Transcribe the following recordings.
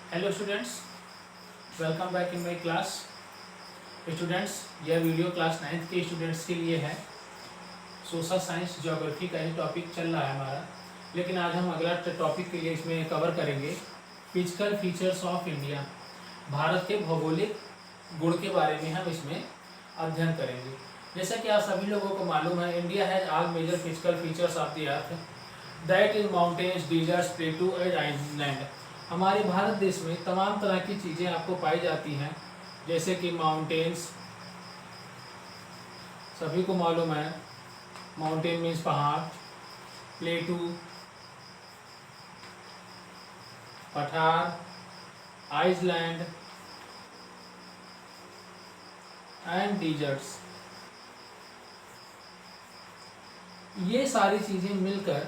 Hello students, welcome back in my class. Students, यह video class 9th के students के लिए है। सोशल साइंस ज्योग्राफी का ही टॉपिक चल रहा है हमारा, लेकिन आज हम अगला टॉपिक के लिए इसमें कवर करेंगे physical features of India. Bharat के भौगोलिक गुण के बारे में हम इसमें अध्ययन करेंगे। जैसा कि आप सभी लोगों को मालूम है, India has all major physical features of the earth that is mountains, deserts, plateau and island. हमारे भारत देश में तमाम तरह की चीज़ें आपको पाई जाती हैं, जैसे कि माउंटेन्स, सभी को मालूम है माउंटेन मीन्स पहाड़, प्लेटू पठार, आइसलैंड एंड डिजर्ट्स। ये सारी चीज़ें मिलकर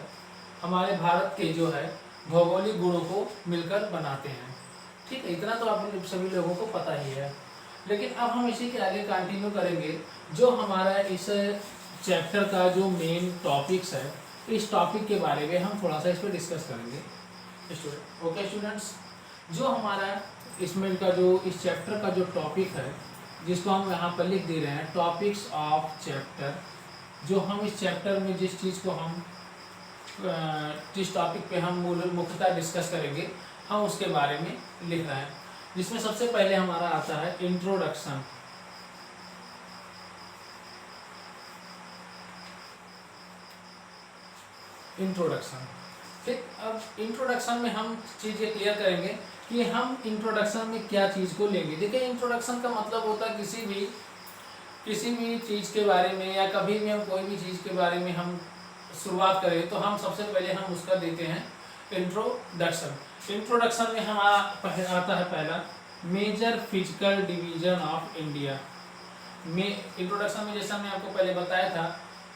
हमारे भारत के जो है भौगोलिक गुणों को मिलकर बनाते हैं। ठीक है, इतना तो आप सभी लोगों को पता ही है। लेकिन अब हम इसी के आगे कंटिन्यू करेंगे। जो हमारा इस चैप्टर का जो मेन टॉपिक्स है, इस टॉपिक के बारे में हम थोड़ा सा इस पर डिस्कस करेंगे ओके स्टूडेंट्स, जो हमारा इसमें का जो इस चैप्टर का जो टॉपिक है, जिसको हम यहाँ पर लिख दे रहे हैं टॉपिक्स ऑफ चैप्टर। जो हम इस चैप्टर में जिस चीज़ को हम जिस टॉपिक पे हम मुख्यतः डिस्कस करेंगे, हम उसके बारे में लिख रहे हैं। जिसमें सबसे पहले हमारा आता है इंट्रोडक्शन। ठीक, अब इंट्रोडक्शन में हम चीज़ें क्लियर करेंगे कि हम इंट्रोडक्शन में क्या चीज़ को लेंगे। देखिए, इंट्रोडक्शन का मतलब होता है किसी भी चीज़ के बारे में, या कभी भी हम कोई भी चीज़ के बारे में हम शुरुआत करें तो हम सबसे पहले हम उसका देते हैं इंट्रोडक्शन। इंट्रोडक्शन में हमारा आता है पहला major physical division of India. Introduction में जैसा मैं आपको पहले बताया था,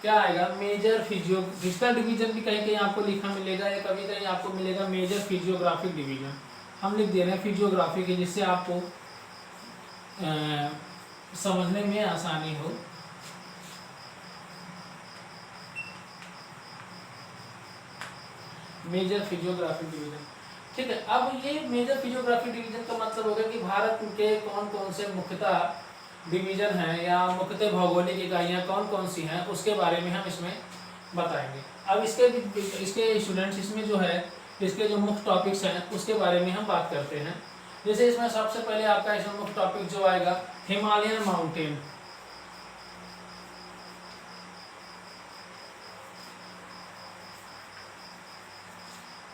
क्या आएगा, मेजर फिजिकल डिवीजन भी कहीं कहीं आपको लिखा मिलेगा, या कभी कहीं आपको मिलेगा मेजर फिजियोग्राफिक डिवीजन। हम लिख दे रहे हैं फिजियोग्राफी के, जिससे आपको समझने में आसानी हो। Major physiographic division. ठीक है, अब ये मेजर फिजियोग्राफिक डिवीजन का मतलब होगा कि भारत के कौन कौन से मुख्यतः डिवीजन हैं, या मुख्यतः भौगोलिक इकाइयाँ कौन कौन सी हैं, उसके बारे में हम इसमें बताएंगे। अब इसके स्टूडेंट्स इसमें जो है, इसके जो मुख्य टॉपिक्स हैं उसके बारे में हम बात करते हैं। जैसे इसमें सबसे पहले आपका इसमें मुख्य टॉपिक जो आएगा, Himalayan mountain.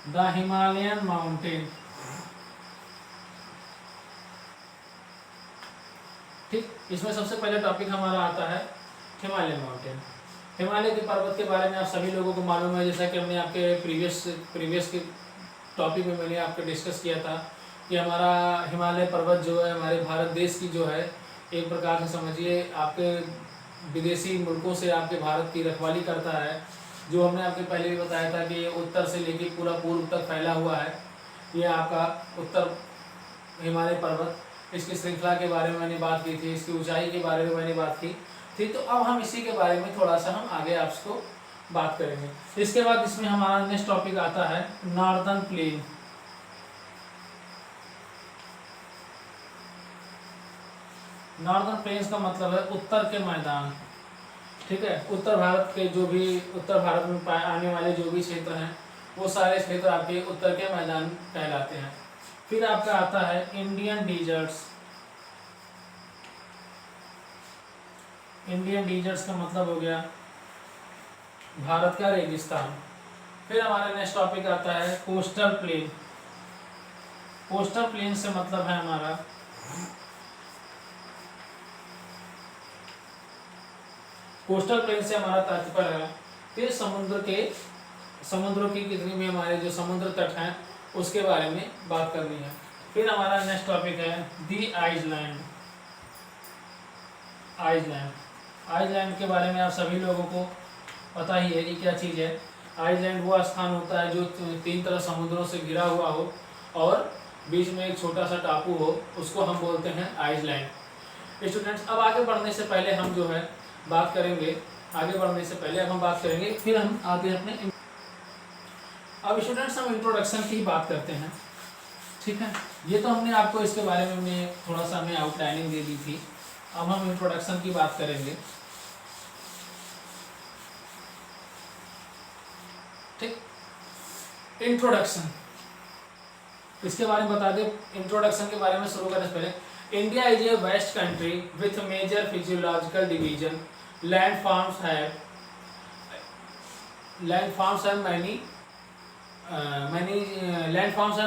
The Himalayan mountain. ठीक, इसमें सबसे पहले टॉपिक हमारा आता है हिमालयन माउंटेन। हिमालय के पर्वत के बारे में आप सभी लोगों को मालूम है, जैसा कि हमने आपके प्रीवियस के टॉपिक में मैंने आपको डिस्कस किया था कि हमारा हिमालय पर्वत जो है हमारे भारत देश की जो है, एक प्रकार से समझिए आपके विदेशी मुल्कों से आपके भारत की रखवाली करता है। जो हमने आपके पहले भी बताया था कि उत्तर से लेकर पूरा पूर्व तक फैला हुआ है, ये आपका उत्तर हिमालय पर्वत। इसकी श्रृंखला के बारे में मैंने बात की थी, इसकी ऊंचाई के बारे में मैंने बात की थी। तो अब हम इसी के बारे में थोड़ा सा हम आगे आपको बात करेंगे। इसके बाद इसमें हमारा नेक्स्ट टॉपिक आता है नॉर्दर्न प्लेन। नॉर्दर्न प्लेन्स का मतलब है उत्तर के मैदान। ठीक है, उत्तर भारत के जो भी उत्तर भारत में आने वाले जो भी क्षेत्र हैं, वो सारे क्षेत्र आपके उत्तर के मैदान कहलाते हैं। फिर आपका आता है इंडियन डिजर्ट्स। इंडियन डिजर्ट्स का मतलब हो गया भारत का रेगिस्तान। फिर हमारा नेक्स्ट टॉपिक आता है कोस्टल प्लेन। कोस्टल प्लेन से मतलब है हमारा कोस्टल प्लेन से हमारा तात्पर्य है फिर समुद्रों की कितनी भी हमारे जो समुद्र तट हैं उसके बारे में बात करनी है। फिर हमारा नेक्स्ट टॉपिक है दी आइसलैंड। आइसलैंड के बारे में आप सभी लोगों को पता ही है कि क्या चीज़ है। आइसलैंड वो स्थान होता है जो 3 तरफ समुद्रों से घिरा हुआ हो और बीच में एक छोटा सा टापू हो, उसको हम बोलते हैं आइसलैंड। स्टूडेंट्स, अब आगे बढ़ने से पहले हम जो है बात करेंगे, अब हम बात करेंगे, फिर हम आगे अपने अब स्टूडेंट्स हम इंट्रोडक्शन की बात करते हैं। ठीक है, ये तो हमने आपको इसके बारे में हमने थोड़ा सा हमें आउटलाइनिंग दे दी थी। अब हम इंट्रोडक्शन की बात करेंगे। ठीक, इंट्रोडक्शन इसके बारे में बता दें। इंट्रोडक्शन के बारे में शुरू करने से पहले, India is a vast country with major physiological division. Land forms have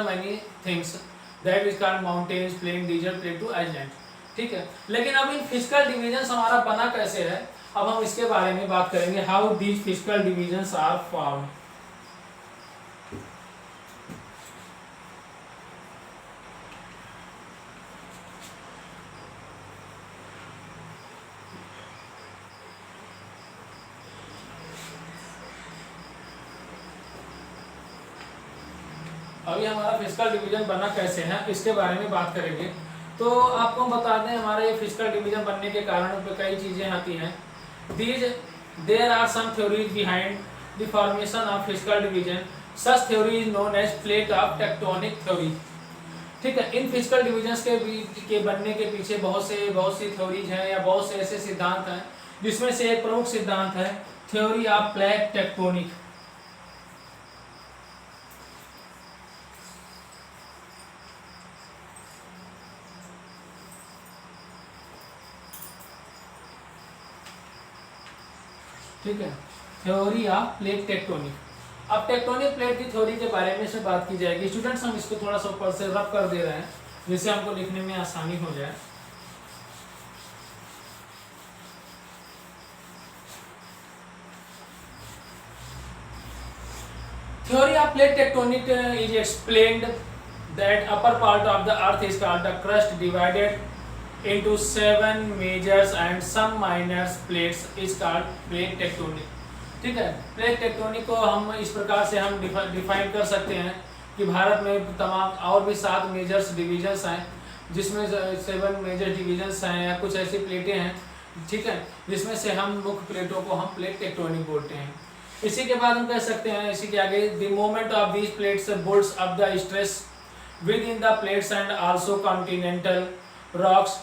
many things that is called mountains, plain, desert, plateau, island। ठीक है, लेकिन अब इन फिजिकल डिवीजन्स हमारा बना कैसे है, अब हम इसके बारे में बात करेंगे। How these physical divisions are formed. अभी हमारा फिजिकल डिवीजन बना कैसे है इसके बारे में बात करेंगे। तो आपको हम बता दें, हमारा ये फिजिकल डिवीजन बनने के कारण पे कई चीज़ें आती हैं। There are some theories behind the formation of physical division. Such theory is known as plate of tectonic theory. ठीक है, इन फिजिकल डिवीजन्स के बनने के पीछे बहुत सी थ्योरीज हैं या बहुत से ऐसे सिद्धांत हैं, जिसमें से एक प्रमुख सिद्धांत है थ्योरी ऑफ प्लेट टेक्टोनिक। ठीक है, थ्योरी ऑफ प्लेट टेक्टोनिक। अब टेक्टोनिक प्लेट की थ्योरी के बारे में से बात की जाएगी। स्टूडेंट्स, हम इसको थोड़ा सा ऊपर से रफ कर दे रहे हैं जिससे हमको लिखने में आसानी हो जाए। Theory of plate tectonic is explained that upper part of the earth is called the crust divided into 7 majors and some minor plates is called plate tectonic। ठीक है, प्लेट टेक्टोनिक को हम इस प्रकार से हम डिफाइन कर सकते हैं कि भारत में तमाम और भी 7 मेजर्स डिवीजन्स हैं, जिसमें 7 मेजर डिवीजन्स हैं या कुछ ऐसी प्लेटें हैं, ठीक है, जिसमें से हम मुख्य प्लेटों को हम प्लेट टेक्टोनिक बोलते हैं। इसी के बाद हम कह सकते हैं, इसी के आगे, the movement of these plates builds up the stress within the plates and also continental rocks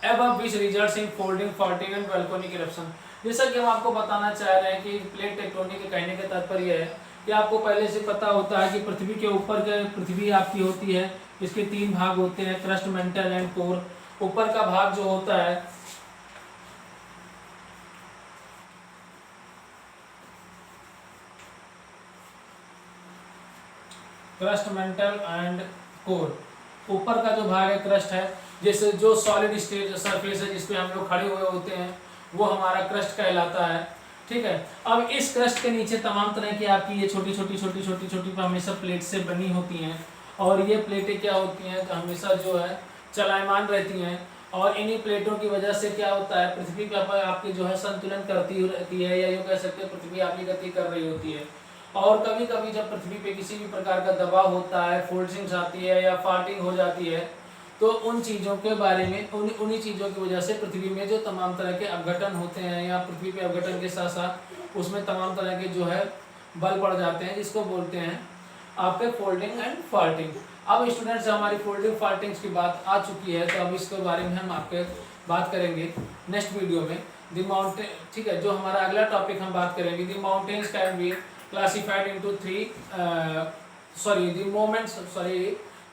above which results in folding, faulting and volcanic eruption। जैसा कि हम आपको बताना चाह रहे हैं कि प्लेट टेक्टोनिक के कहने का तात्पर्य है कि आपको पहले से पता होता है कि पृथ्वी के ऊपर के पृथ्वी आपकी होती है, इसके 3 भाग होते हैं, क्रस्ट, मेंटल एंड कोर। ऊपर का भाग जो होता है क्रस्ट, मेंटल एंड कोर। ऊपर का जो भाग है क्रस्ट है, जैसे जो सॉलिड स्टेट सरफेस है जिस पे हम लोग खड़े हुए होते हैं, वो हमारा क्रस्ट कहलाता है। ठीक है, अब इस क्रस्ट के नीचे तमाम तरह की आपकी ये छोटी छोटी हमेशा प्लेट से बनी होती हैं, और ये प्लेटें क्या होती हैं, हमेशा जो है चलायमान रहती हैं, और इन्हीं प्लेटों की वजह से क्या होता है, पृथ्वी पर आपकी जो है संतुलन करती रहती है, या यूँ कह सकते हैं पृथ्वी आपकी गति कर रही होती है। और कभी कभी जब पृथ्वी पे किसी भी प्रकार का दबाव होता है, फोल्डिंग्स आती है या फाल्टिंग हो जाती है, तो उन चीज़ों के बारे में उन्हीं चीज़ों की वजह से पृथ्वी में जो तमाम तरह के अपघटन होते हैं, या पृथ्वी पे अपघटन के साथ साथ उसमें तमाम तरह के जो है बल पड़ जाते हैं, जिसको बोलते हैं आपके फोल्डिंग एंड फाल्टिंग। अब स्टूडेंट्स, हमारी फोल्डिंग फाल्टिंग्स की बात आ चुकी है, तो अब इसके बारे में हम आपके बात करेंगे नेक्स्ट वीडियो में। द माउंटेन, ठीक है, जो हमारा अगला टॉपिक हम बात करेंगे, the mountains can be classified into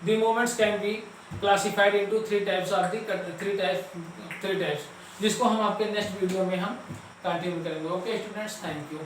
the moments can be classified into 3 types of the 3 types, जिसको हम आपके नेक्स्ट वीडियो में हम कंटिन्यू करेंगे। Okay students, thank you.